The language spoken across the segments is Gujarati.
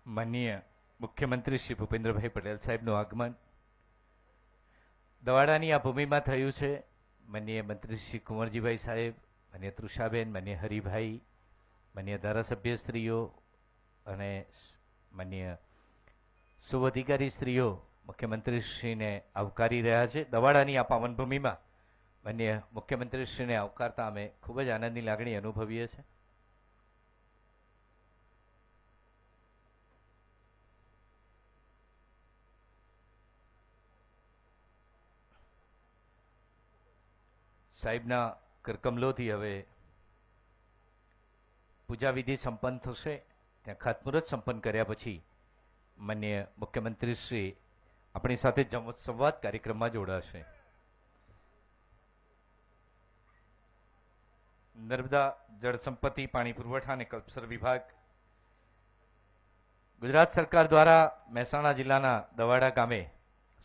માનનીય મુખ્યમંત્રી શ્રી ભૂપેન્દ્રભાઈ પટેલ સાહેબનું આગમન દવાડાની આ ભૂમિમાં થયું છે. માનનીય મંત્રી શ્રી કુંવરજીભાઈ સાહેબ, માનનીય તૃષાબેન, માનનીય હરિભાઈ, માનનીય ધારાસભ્યશ્રીઓ અને માનનીય શુભ અધિકારી શ્રીઓ મુખ્યમંત્રીશ્રીને આવકારી રહ્યા છે. દવાડાની આ પાવનભૂમિમાં માનનીય મુખ્યમંત્રીશ્રીને આવકારતા અમે ખૂબ જ આનંદની લાગણી અનુભવીએ છીએ. સાહેબના કરકમલોથી હવે પૂજાવિધિ સંપન્ન થશે. ત્યાં ખાતમુહૂર્ત સંપન્ન કર્યા પછી માનનીય મુખ્યમંત્રીશ્રી આપણી સાથે સંવાદ કાર્યક્રમમાં જોડાશે. નર્મદા જળ સંપત્તિ, પાણી પુરવઠા અને કલ્પસર વિભાગ, ગુજરાત સરકાર દ્વારા મહેસાણા જિલ્લાના દવાડા ગામે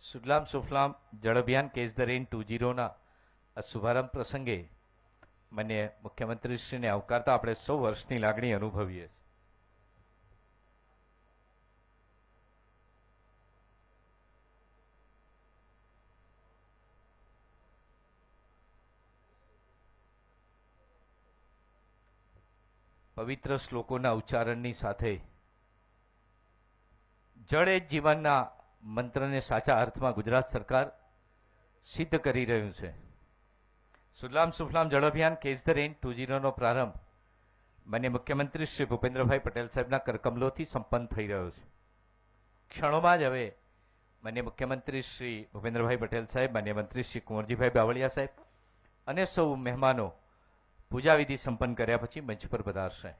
સુજલામ સુફલામ જળ અભિયાન કેચ ધ રેન 2.0ના આ શુભારંભ પ્રસંગે માનનીય મુખ્યમંત્રીશ્રીને આવકારતા આપણે સૌ વર્ષની લાગણી અનુભવીએ છીએ. પવિત્ર શ્લોકોના ઉચ્ચારણની સાથે જળ એ જ જીવનના મંત્રને સાચા અર્થમાં ગુજરાત સરકાર સિદ્ધ કરી રહ્યું છે. સુજલામ સુફલામ જળ અભિયાન કેચ ધ રેન 2.0નો પ્રારંભ માનનીય મુખ્યમંત્રી શ્રી ભૂપેન્દ્રભાઈ પટેલ સાહેબના કરકમલોથી સંપન્ન થઈ રહ્યો છે. ક્ષણોમાં જ હવે માનનીય મુખ્યમંત્રી શ્રી ભૂપેન્દ્રભાઈ પટેલ સાહેબ, માનનીય મંત્રી શ્રી કુંવરજીભાઈ બાવળિયા સાહેબ અને સૌ મહેમાનો પૂજાવિધિ સંપન્ન કર્યા પછી મંચ પર પધારશે.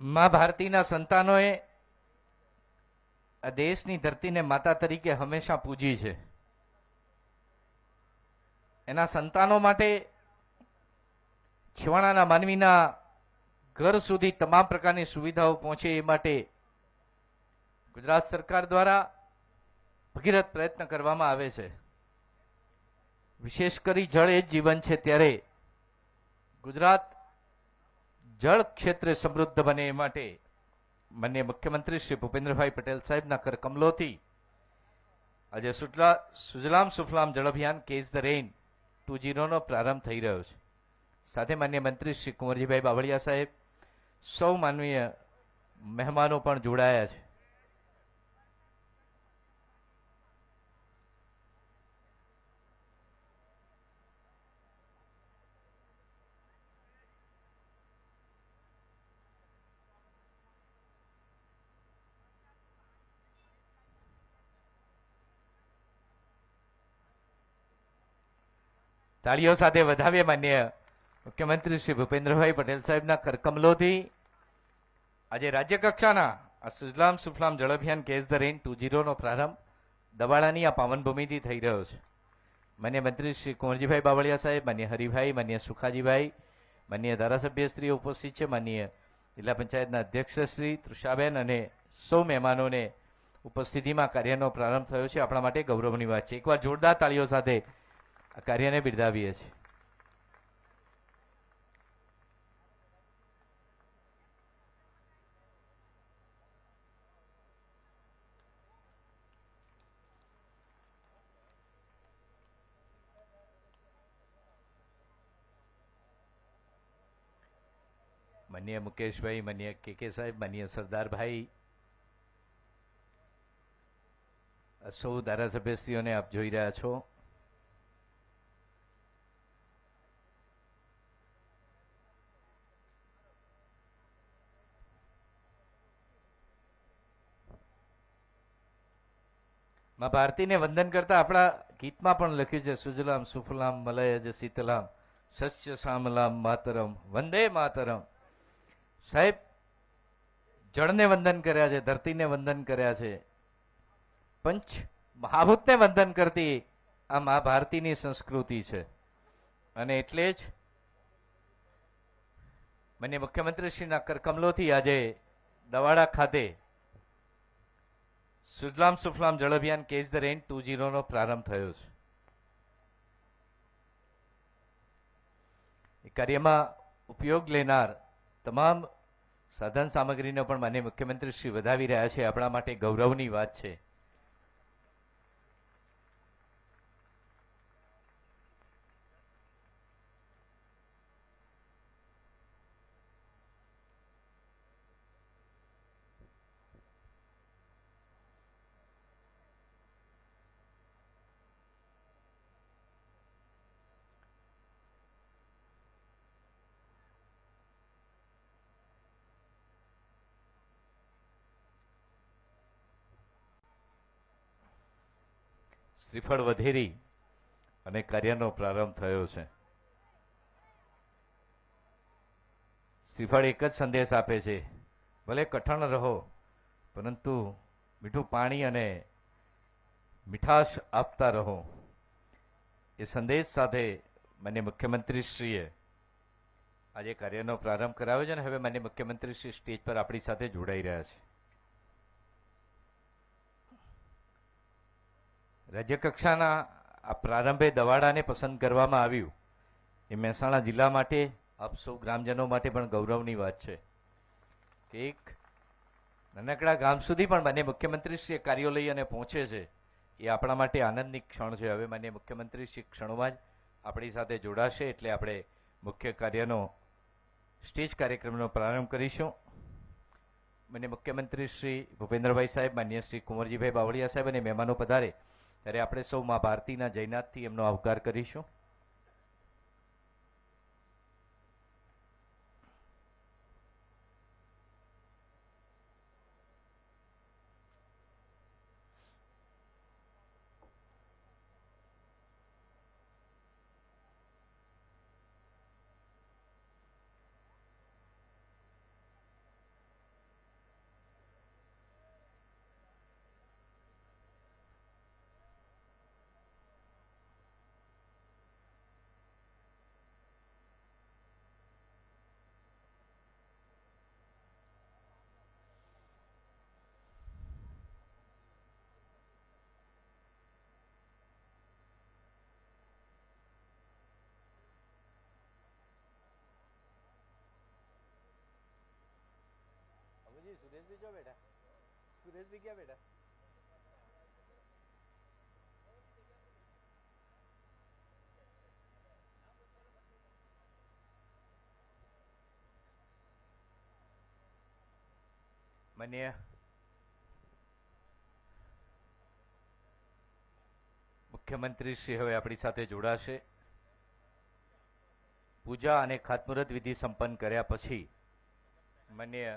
મા ભારતીના સંતાનોએ આ દેશની ધરતીને માતા તરીકે હંમેશા પૂજી છે. એના સંતાનો માટે છેવાડાના માનવીના ઘર સુધી તમામ પ્રકારની સુવિધાઓ પહોંચે એ માટે ગુજરાત સરકાર દ્વારા ભગીરથ પ્રયત્ન કરવામાં આવે છે. વિશેષ કરી જળ એ જ જીવન છે, ત્યારે ગુજરાત જળ ક્ષેત્રે સમૃદ્ધ બને એ માટે માનનીય મુખ્યમંત્રી શ્રી ભૂપેન્દ્રભાઈ પટેલ સાહેબના કરકમલોથી આજે સુજલામ સુફલામ જળ અભિયાન કેચ ધ રેઇન 2.0 નો પ્રારંભ થઈ રહ્યો છે. સાથે માન્ય મંત્રી શ્રી કુંવરજીભાઈ બાવળિયા સાહેબ, સૌ માનવીય મહેમાનો પણ જોડાયા છે. તાળીઓ સાથે વધાવીએ માન્ય મુખ્યમંત્રી શ્રી ભૂપેન્દ્રભાઈ પટેલ સાહેબના કરકમલોથી આજે રાજ્ય કક્ષાના આ સુજલામ સુફલામ જળ અભિયાન કેચ ધ રેઇન 2.0 નો પ્રારંભ દવાડાની આ પાવનભૂમિથી થઈ રહ્યો છે. માન્ય મંત્રી શ્રી કુંવરજીભાઈ બાવળિયા સાહેબ, માન્ય હરિભાઈ, માન્ય સુખાજીભાઈ, માન્ય ધારાસભ્યશ્રીઓ ઉપસ્થિત છે, માન્ય જિલ્લા પંચાયતના અધ્યક્ષ શ્રી તૃષાબેન અને સૌ મહેમાનોને ઉપસ્થિતિમાં કાર્યનો પ્રારંભ થયો છે. આપણા માટે ગૌરવની વાત છે. એકવાર જોરદાર તાળીઓ સાથે આ કાર્યને બિરદાવીએ છીએ. માન્ય મુકેશભાઈ, માન્ય કે સાહેબ, માન્ય સરદારભાઈ, સૌ ધારાસભ્યશ્રીઓને આપ જોઈ રહ્યા છો. માં ભારતીને વંદન કરતા આપણા ગીતમાં પણ લખ્યું છે, સુજલામ સુફલામ મલયજ શીતલામ શસ્ય શ્યામલામ માતરમ વંદે માતરમ. સાહેબ, જળને વંદન કર્યા છે, ધરતીને વંદન કર્યા છે, પંચ મહાભૂતને વંદન કરતી આ મા ભારતીની સંસ્કૃતિ છે. અને એટલે જ મને મુખ્યમંત્રીશ્રીના કરકમલોથી આજે દવાડા ખાતે સુજલામ સુફલામ જળ અભિયાન કેચ ધ રેઇન 2.0 નો પ્રારંભ થયો છે. એ કાર્યમાં ઉપયોગ લેનાર તમામ સાધન સામગ્રીને પણ માનનીય મુખ્યમંત્રી શ્રી વધાવી રહ્યા છે. આપણા માટે ગૌરવની વાત છે. શ્રીફળ વધેરી અને કાર્યનો પ્રારંભ થયો છે. શ્રીફળ એક જ સંદેશ આપે છે, ભલે કઠણ રહો પરંતુ મીઠું પાણી અને મીઠાશ આપતા રહો. એ સંદેશ સાથે માન્ય મુખ્યમંત્રીશ્રીએ આજે કાર્યનો પ્રારંભ કરાવ્યો છે અને હવે માન્ય મુખ્યમંત્રીશ્રી સ્ટેજ પર આપણી સાથે જોડાઈ રહ્યા છે. રાજ્ય કક્ષાના આ પ્રારંભે દવાડાને પસંદ કરવામાં આવ્યું એ મહેસાણા જિલ્લા માટે, આપ સૌ ગ્રામજનો માટે પણ ગૌરવની વાત છે કે એક નાનકડા ગામ સુધી પણ માન્ય મુખ્યમંત્રીશ્રી કાર્યો લઈ અને પહોંચે છે. એ આપણા માટે આનંદની ક્ષણ છે. હવે માન્ય મુખ્યમંત્રીશ્રી ક્ષણોમાં જ આપણી સાથે જોડાશે એટલે આપણે મુખ્ય કાર્યનો સ્ટેજ કાર્યક્રમનો પ્રારંભ કરીશું. માન્ય મુખ્યમંત્રી શ્રી ભૂપેન્દ્રભાઈ સાહેબ, માન્ય શ્રી કુંવરજીભાઈ બાવળિયા સાહેબ અને મહેમાનો પધારે ત્યારે આપણે સૌ મા ભારતીના જયનાથથી એમનો આવકાર કરીશું. સુરેશભાઈ જો બેટા, સુરેશભાઈ ક્યાં બેટા? માન્ય મુખ્યમંત્રી શ્રી હવે આપણી સાથે જોડાશે. પૂજા અને ખાતમુહૂર્ત વિધિ સંપન્ન કર્યા પછી માન્ય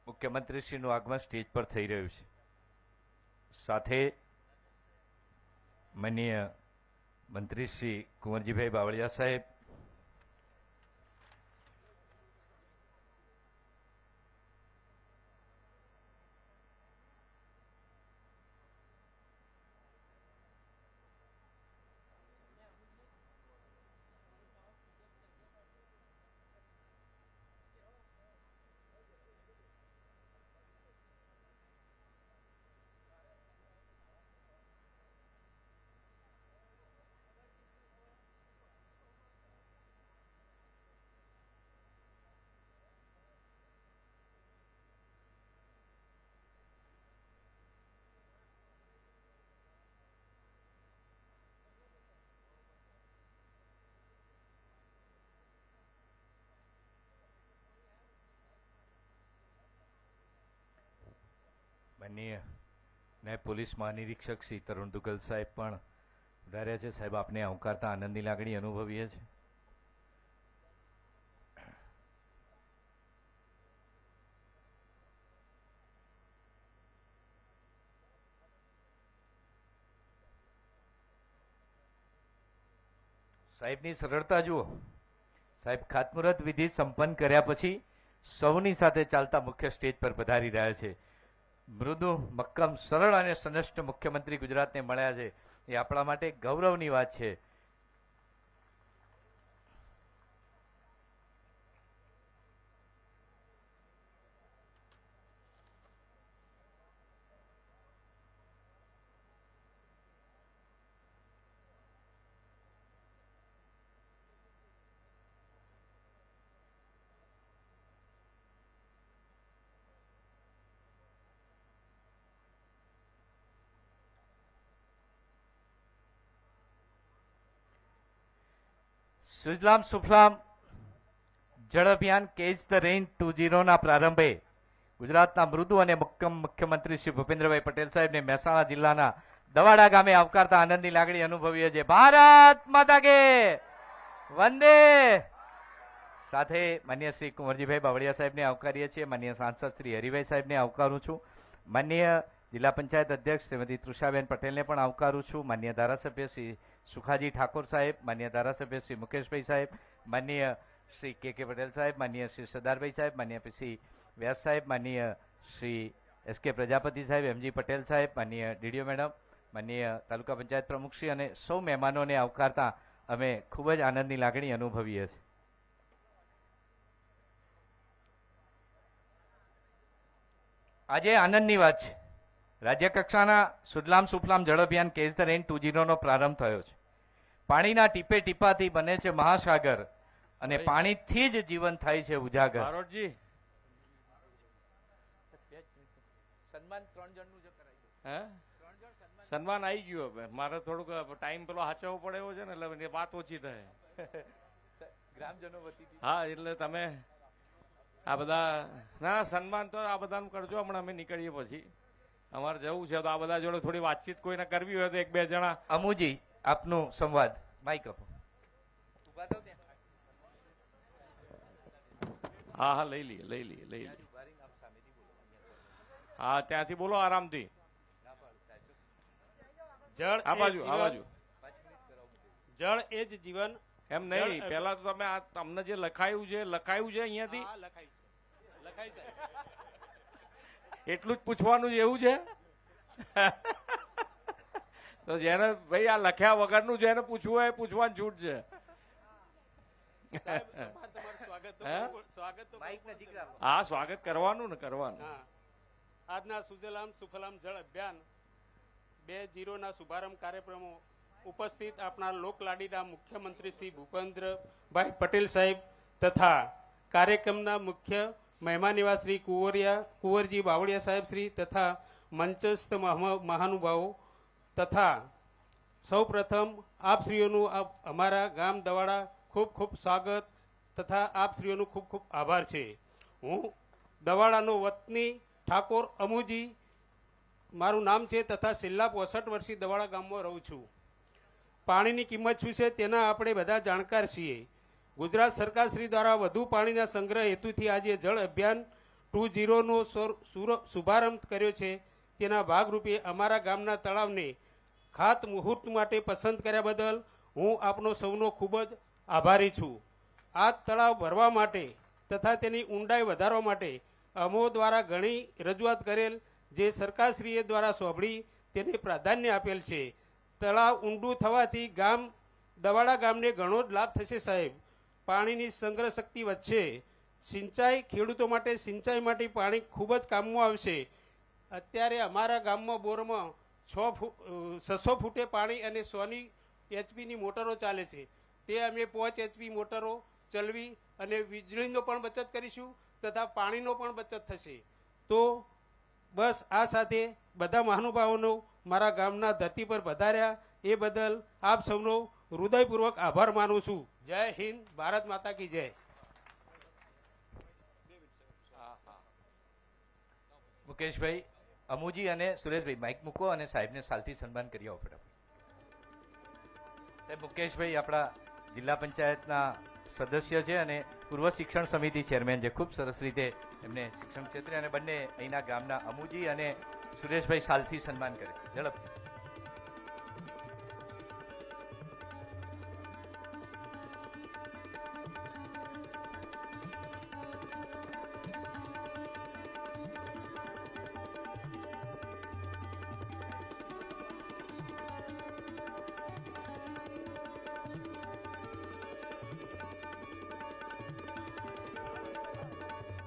મુખ્યમંત્રી શ્રીનું આગમન સ્ટેજ પર થઈ રહ્યું છે. સાથે માન્ય મંત્રી શ્રી કુંવરજીભાઈ બાવળિયા સાહેબ, માનનીય નાયબ પોલીસ મહાનિરીક્ષક શ્રી તરુણ દુગલ સાહેબ પણ વધાર્યા છે. સાહેબ, આપને આવકારતા આનંદની લાગણી અનુભવીએ છીએ. સાહેબની સરળતા જુઓ. સાહેબ ખાતમુહૂર્ત વિધિ સંપન્ન કર્યા પછી સૌની સાથે ચાલતા મુખ્ય સ્ટેજ પર પધારી રહ્યા છે. મૃદુ, મક્કમ, સરળ અને સનષ્ટ મુખ્યમંત્રી ગુજરાતને મળ્યા છે. એ આપણા માટે ગૌરવની વાત છે. સુજલામ સુફલામ જળ અભિયાન કેચ ધ રેઇન 2.0 ના પ્રારંભે ગુજરાતના મૃદુ અને મક્કમ મુખ્યમંત્રી શ્રી ભૂપેન્દ્રભાઈ પટેલ સાહેબને મહેસાણા જિલ્લાના દવાડા ગામે આવકારતા આનંદની લાગણી અનુભવીએ છીએ. ભારત માતા કે વંદે. સાથે માન્ય શ્રી કુંવરજીભાઈ બાવળિયા સાહેબને આવકારીએ છીએ. માન્ય સાંસદ શ્રી હરિભાઈ સાહેબને આવકારું છું. માન્ય જિલ્લા પંચાયત અધ્યક્ષ શ્રીમતી તૃષાબેન પટેલને પણ આવકારું છું. માન્ય ધારાસભ્ય શ્રી સુખાજી ઠાકોર સાહેબ, માન્ય ધારાસભ્ય શ્રી મુકેશભાઈ સાહેબ, માન્ય શ્રી કે પટેલ સાહેબ, માન્ય શ્રી સરદારભાઈ સાહેબ, માન્ય શ્રી વ્યાસ સાહેબ, માન્ય શ્રી એસ.કે. પ્રજાપતિ સાહેબ, એમ.જી. પટેલ સાહેબ, માન્ય ડીડીઓ મેડમ, માન્ય તાલુકા પંચાયત પ્રમુખશ્રી અને સૌ મહેમાનોને આવકારતા અમે ખૂબ જ આનંદની લાગણી અનુભવીએ છીએ. આજે આનંદની વાત છે. રાજ્ય કક્ષાના સુજલામ સુફલામ જળ અભિયાન કેચ ધ રેઇન 2.0 નો પ્રારંભ થયો છે. પાણીના ટીપે ટીપાથી બને છે મહાસાગર અને પાણીથી જ જીવન થાય છે ઉજાગર. સન્માન 3 જણનું જ કરાવી. સન્માન આવી ગયું. હવે મારે થોડુંક ટાઈમ પેલો સાચવવો પડે એવો છે ને, એટલે વાત ઓછી થાય. ગ્રામજનો વતી. હા, એટલે તમે આ બધા ના સન્માન તો આ બધાનું કરજો. હમણાં અમે નીકળીએ પછી અમારે જવું છે તો આ બધા જોડે થોડી વાતચીત કોઈને કરવી હોય તો 1-2 જણા. અમુજી, આપનું સંવાદ. માઈક આપો. હા હા, લઈ લઈએ. હા, ત્યાંથી બોલો આરામથી. જળ આ બાજુ જળ એ જ જીવન. એમ નહીં, પેલા તો તમે તમને જે લખાયું છે અહીંયાથી લખાય છે. એટલું જ પૂછવાનું છે એવું છે? તો જેને ભાઈ આ લખ્યા વગરનું જેને પૂછવું હોય એ પૂછવાની છૂટ છે. હા, સ્વાગત કરવાનું ને કરવાનું. આજના સુજલામ સુફલામ જળ અભિયાન 2.0 ના શુભારંભ કાર્યક્રમો ઉપસ્થિત આપણા લોકલાડીના મુખ્યમંત્રી શ્રી ભૂપેન્દ્રભાઈ પટેલ સાહેબ તથા કાર્યક્રમના મુખ્ય મહેમાન એવા શ્રી કુંવરજી બાવળિયા સાહેબ શ્રી તથા મંચસ્થ મહાનુભાવો તથા સૌ પ્રથમ આપશ્રીઓનું અમારા ગામ દવાડા ખૂબ ખૂબ સ્વાગત તથા આપશ્રીઓનું ખૂબ ખૂબ આભાર છે. હું દવાડાનો વતની ઠાકોર અમુજી મારું નામ છે તથા છેલ્લા 65 વર્ષથી દવાડા ગામમાં રહું છું. પાણીની કિંમત શું છે તેના આપણે બધા જાણકાર છીએ. ગુજરાત સરકાર શ્રી દ્વારા વધુ પાણીના સંગ્રહ હેતુથી આજે જળ અભિયાન 2.0નો શુભારંભ કર્યો છે. તેના ભાગરૂપે અમારા ગામના તળાવને ખાત મુહૂર્ત માટે પસંદ કર્યા બદલ હું આપનો સૌનો ખૂબ જ આભારી છું. આ તળાવ ભરવા માટે તથા તેની ઊંડાઈ વધારવા માટે અમો દ્વારા ઘણી રજૂઆત કરેલ, જે સરકારશ્રીએ દ્વારા સોંપડી તેને પ્રાધાન્ય આપેલ છે. તળાવ ઊંડું થવાથી દવાડા ગામને ઘણો જ લાભ થશે સાહેબ. પાણીની સંગ્રહ શક્તિ વધશે. સિંચાઈ ખેડૂતો માટે સિંચાઈ માટે પાણી ખૂબ જ કામમાં આવશે. અત્યારે અમારા ગામમાં બોરમાં 600 ફૂટે પાણી અને 100 HP મોટરો ચાલે છે. તે અમે 5 HP મોટરો ચલાવી અને વીજળીનો પણ બચત કરીશું તથા પાણીનો પણ બચત થશે. તો બસ આ સાથે બધા મહાનુભાવોનો મારા ગામના ધરતી પર પધાર્યા એ બદલ આપ સૌનો હૃદયપૂર્વક આભાર માનું છું. જય હિન્દ, ભારત માતા કી જય. મુકેશભાઈ, અમુજી અને સુરેશભાઈ માઇક મૂકો અને સાહેબને સાલથી સન્માન કરી આવો ફટાફટ. સાહેબ, મુકેશભાઈ આપણા જિલ્લા પંચાયતના સદસ્ય છે અને પૂર્વ શિક્ષણ સમિતિ ચેરમેન છે. ખૂબ સરસ રીતે એમને શિક્ષણ ક્ષેત્રે અને બંને અહીંના ગામના અમુજી અને સુરેશભાઈ સાલથી સન્માન કરે. ઝડપથી.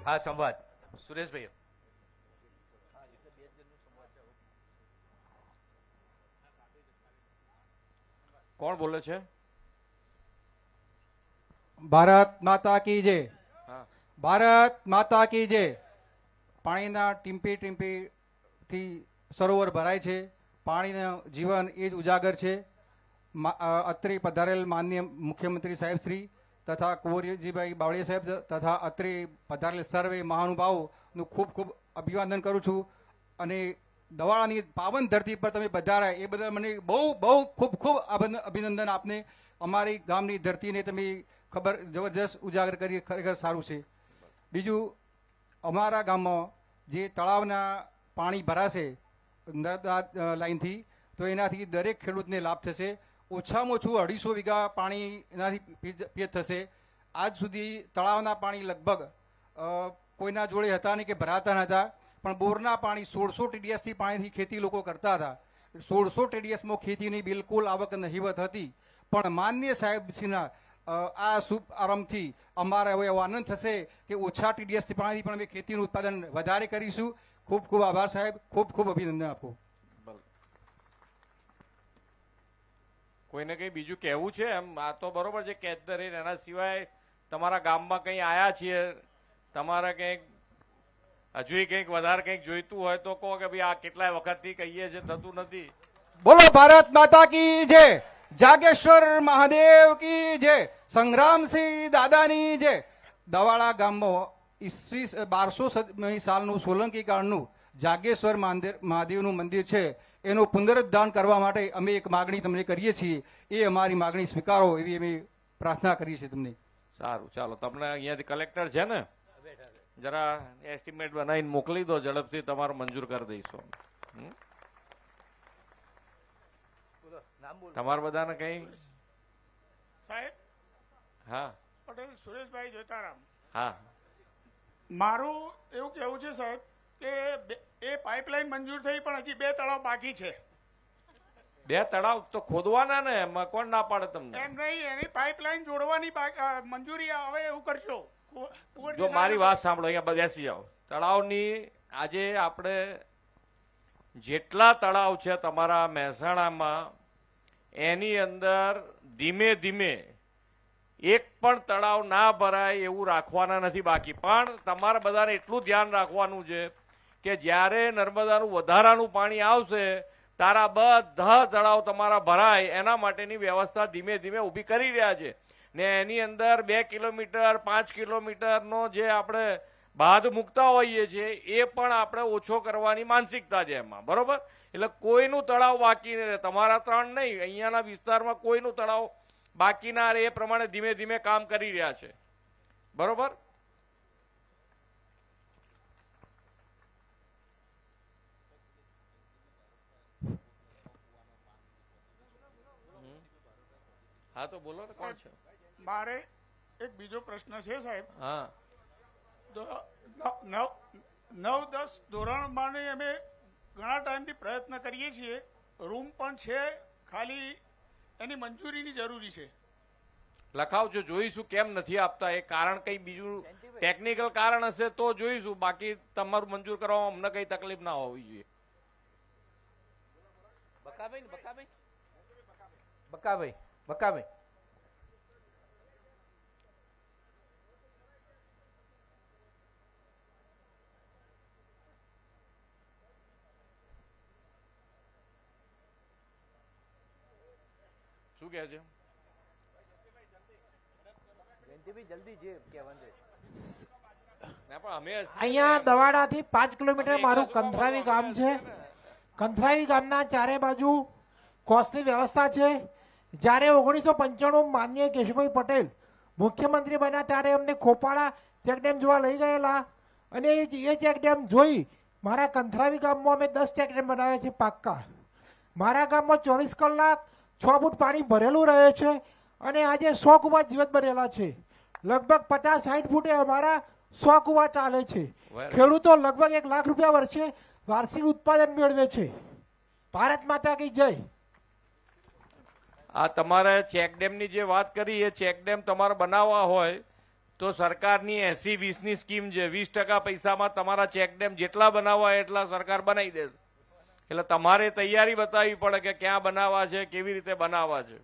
હા, સંવાદ સુરેશભાઈ. કોણ બોલે છે? ભારત માતા કી જય. હા, ભારત માતા કી જય. પાણીના ટીમ્પી ટીમ્પીથી સરોવર ભરાય છે. પાણીનું જીવન એ જ ઉજાગર છે. અત્રે પધારેલ માનનીય મુખ્યમંત્રી સાહેબ શ્રી તથા કુંવરજીભાઈ બાવળિયા સાહેબ તથા અત્રે પધારેલ સર્વે મહાનુભાવોનું ખૂબ ખૂબ અભિવાદન કરું છું. અને દવાડાની પાવન ધરતી પર તમે પધાર્યા એ બદલ મને બહુ બહુ ખૂબ ખૂબ અભિનંદન આપને. અમારી ગામની ધરતીને તમે ખબર જબરજસ્ત ઉજાગર કરી, ખરેખર સારું છે. બીજું, અમારા ગામમાં જે તળાવના પાણી ભરાશે નર્મદા લાઈનથી, તો એનાથી દરેક ખેડૂતને લાભ થશે. ઓછામાં ઓછું 250 વીઘા પાણી એનાથી પિયત થશે. આજ સુધી તળાવના પાણી લગભગ કોઈના જોડે હતા નહીં કે ભરાતા નહોતા, પણ બોરના પાણી 1600 TDSથી પાણીથી ખેતી લોકો કરતા હતા. 1600 TDSમાં ખેતીની બિલકુલ આવક નહીવત હતી. પણ માનનીય સાહેબશ્રીના આ શુભ આરંભથી અમારે હવે એવો આનંદ થશે કે ઓછા TDSથી પાણીથી પણ અમે ખેતીનું ઉત્પાદન વધારે કરીશું. ખૂબ ખૂબ આભાર સાહેબ, ખૂબ ખૂબ અભિનંદન આપો. કોઈને કંઈ બીજું કહેવું છે? એમ આ તો બરોબર છે કેચ ધ રેન. એના સિવાય તમારા ગામમાં કંઈ આયા છીએ, તમારે કંઈક હજુ કંઈક વધારે કંઈક જોઈતું હોય તો કહો કે ભાઈ આ કેટલાય વખતથી કહીએ છે, થતું નથી. બોલો ભારત માતા કી જય. જાગેશ્વર મહાદેવ કી જય. સંગ્રામસિંહ દાદાની જય. દવાડા ગામમાં 1200 સાલનું સોલંકી કાળનું જાગેશ્વર મહાદેવનું મંદિર છે. એનું પુનરુદ્ધાર કરવા માટે અમે એક માગણી તમને કરીએ છીએ. એ અમારી માગણી સ્વીકારો એવી અમે પ્રાર્થના કરીએ છીએ તમને. સારું, ચાલો. તમને અહીંયાથી કલેક્ટર છે ને, જરા એસ્ટિમેટ બનાવીને મોકલી દો, ઝડપથી તમારું મંજૂર કરી દઈશું. તમારે બધાને કઈ? સાહેબ, હા, પટેલ સુરેશભાઈ જોતારામ. હા, મારું એવું કહેવું છે સાહેબ કે એ પાઇપલાઇન મંજૂર થઈ પણ હજી 2 તળાવ બાકી છે. 2 તળાવ તો ખોદવાના ને, એમાં કોણ ના પાડે તમને? એમ નહીં, એની પાઇપલાઇન જોડવાની મંજૂરી આવે એવું કરશો. જો મારી વાત સાંભળો, અહીંયા બેસી જાઓ. તળાવની આજે આપણે જેટલા તળાવ છે તમારા મહેસાણામાં, એની અંદર ધીમે ધીમે એક પણ તળાવ ના ભરાય એવું રાખવાના નથી બાકી. પણ તમારે બધાને એટલું ધ્યાન રાખવાનું છે કે જ્યારે નર્મદાનું વધારાનું પાણી આવશે તારા બધા તળાવ તમારા ભરાય એના માટેની વ્યવસ્થા ધીમે ધીમે ઊભી કરી રહ્યા છે. ને એની અંદર 2 કિલોમીટર 5 કિલોમીટરનો જે આપણે બાદ મૂકતા હોઈએ છીએ એ પણ આપણે ઓછો કરવાની માનસિકતા છે એમાં, બરોબર? એટલે કોઈનું તળાવ બાકી નહીં રહે. તમારા 3 નહીં, અહીંયાના વિસ્તારમાં કોઈનું તળાવ બાકી ના રહે એ પ્રમાણે ધીમે ધીમે કામ કરી રહ્યા છે, બરોબર? હા તો બોલો ને, કોણ છે? મારે એક બીજો પ્રશ્ન છે સાહેબ. હા, 9-10 ધોરણમાં અમે ઘણા ટાઈમથી પ્રયત્ન કરીએ છીએ, રૂમ પણ છે, ખાલી એની મંજૂરીની જરૂરી છે. લખાવજો, જોઈશું કેમ નથી આપતા. એ કારણ કઈ બીજું ટેકનિકલ કારણ હશે તો જોઈશું, બાકી તમારું મંજૂર કરવામાં અમને કઈ તકલીફ ના હોવી જોઈએ. બકાભાઈ શું કહે છે? ના, પણ અમે અહીંયા દવાડાથી 5 કિલોમીટર મારું કંથરાવી ગામ છે. કંથરાવી ગામના ચારે બાજુ કોસની વ્યવસ્થા છે. જ્યારે 1995 માનનીય કેશુભાઈ પટેલ મુખ્યમંત્રી બન્યા ત્યારે અમને ખોપાળા ચેકડેમ જોવા લઈ ગયેલા અને એ ચેકડેમ જોઈ મારા કંથરાવી ગામમાં અમે 10 ચેકડેમ બનાવ્યા છે પાક્કા. મારા ગામમાં 24 કલાક 6 ફૂટ પાણી ભરેલું રહે છે અને આજે 100 કુવા જીવત ભરેલા છે. લગભગ 50-60 ફૂટે અમારા 100 કુવા ચાલે છે. ખેડૂતો લગભગ 1 લાખ રૂપિયા વર્ષે વાર્ષિક ઉત્પાદન મેળવે છે. ભારત માતા કી જય. આ તમારે ચેકડેમની જે વાત કરી એ ચેકડેમ તમારે બનાવવા હોય તો સરકારની 80-20ની સ્કીમ છે. 20% પૈસામાં તમારા ચેકડેમ જેટલા બનાવવા હોય એટલા સરકાર બનાવી દેશે. એટલે તમારે તૈયારી બતાવવી પડે કે ક્યાં બનાવવા છે, કેવી રીતે બનાવવા છે.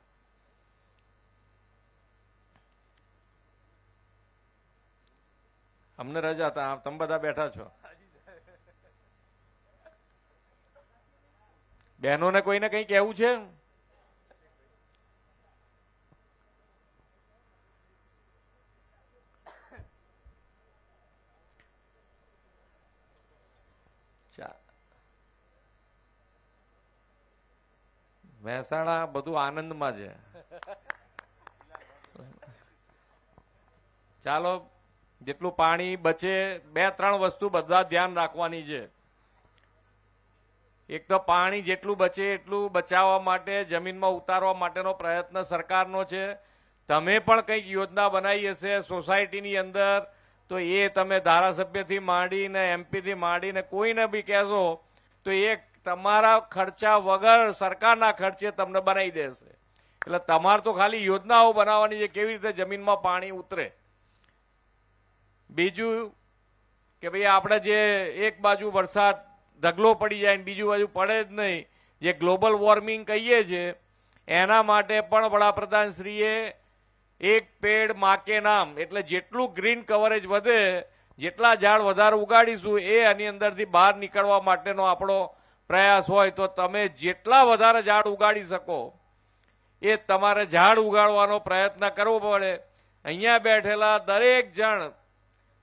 અમને રજા હતા, તમે બધા બેઠા છો. બહેનોને કોઈને કંઈ કહેવું છે? મહેસાણા બધું આનંદમાં છે. ચાલો, જેટલું પાણી બચે 2-3 વસ્તુ બધા ધ્યાન રાખવાની છે. એક તો પાણી જેટલું બચે એટલું બચાવવા માટે જમીનમાં ઉતારવા માટેનો પ્રયત્ન સરકારનો છે. તમે પણ કંઈક યોજના બનાવી હશે સોસાયટીની અંદર તો એ તમે ધારાસભ્યથી માંડીને એમપીથી માંડીને કોઈને બી કહેશો તો એ તમારા ખર્ચા વગર સરકારના ખર્ચે તમને બનાવી દેશે. એટલે તમારે તો ખાલી યોજનાઓ બનાવવાની છે કેવી રીતે જમીનમાં પાણી ઉતરે. બીજું કે ભાઈ આપણે જે એક બાજુ વરસાદ ઢગલો પડી જાય ને બીજું બાજુ પડે જ નહીં, જે ગ્લોબલ વોર્મિંગ કહીએ છીએ એના માટે પણ વડાપ્રધાનશ્રીએ એક પેડ માં કે નામ એટલે જેટલું ગ્રીન કવરેજ વધે, જેટલા ઝાડ વધારે ઉગાડીશું એ આની અંદરથી બહાર નીકળવા માટેનો આપણો પ્રયાસ હોય. તો તમે જેટલા વધારે ઝાડ ઉગાડી શકો એ તમારે ઝાડ ઉગાડવાનો પ્રયત્ન કરવો પડે. અહીંયા બેઠેલા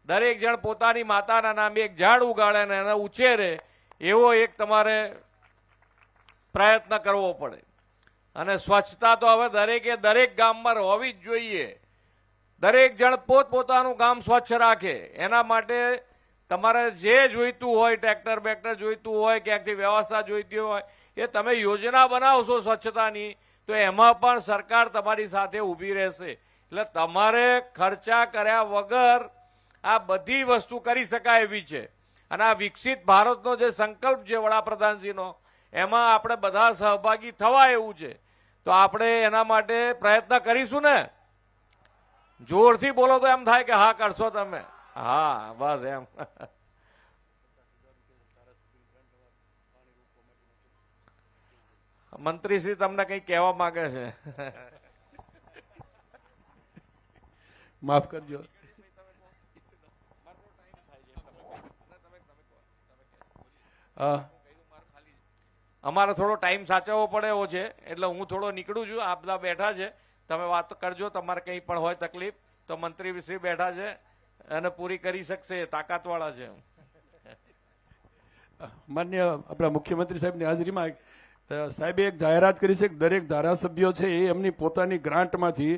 દરેક જણ પોતાની માતાના નામે એક ઝાડ ઉગાડે ને એને ઉછેરે એવો એક તમારે પ્રયત્ન કરવો પડે. અને સ્વચ્છતા તો હવે દરેક ગામમાં હોવી જ જોઈએ. દરેક જણ પોતપોતાનું ગામ સ્વચ્છ રાખે એના માટે તમારે જે જોઈતું હોય, ટ્રેક્ટર બેક્ટર જોઈતું હોય, ક્યાંકથી વ્યવસ્થા જોઈતી હોય એ તમે યોજના બનાવશો સ્વચ્છતાની તો એમાં પણ સરકાર તમારી સાથે ઊભી રહેશે. એટલે તમારે ખર્ચા કર્યા વગર આ બધી વસ્તુ કરી શકાય એવી છે. અને આ વિકસિત ભારતનો જે સંકલ્પ છે વડાપ્રધાનજીનો એમાં આપણે બધા સહભાગી થવા એવું છે. તો આપણે એના માટે પ્રયત્ન કરીશું ને. જોરથી બોલો તો એમ થાય કે હા કરશો તમે. હા બસ એમ. મંત્રીશ્રી તમને કંઈ કહેવા માંગે છે? માફ કરજો. અમારે થોડો ટાઈમ સાચવવો પડે એવો છે એટલે હું થોડો નીકળું છું. આ બધા બેઠા છે, તમે વાત કરજો. તમારે કંઈ પણ હોય તકલીફ તો મંત્રી શ્રી બેઠા છે અને પૂરી કરી શકશે, તાકાતવાળા છે. માન્ય આપણા મુખ્યમંત્રી સાહેબની હાજરીમાં સાહેબે એક જાહેરાત કરી છે કે દરેક ધારાસભ્યો છે એ એમની પોતાની ગ્રાન્ટમાંથી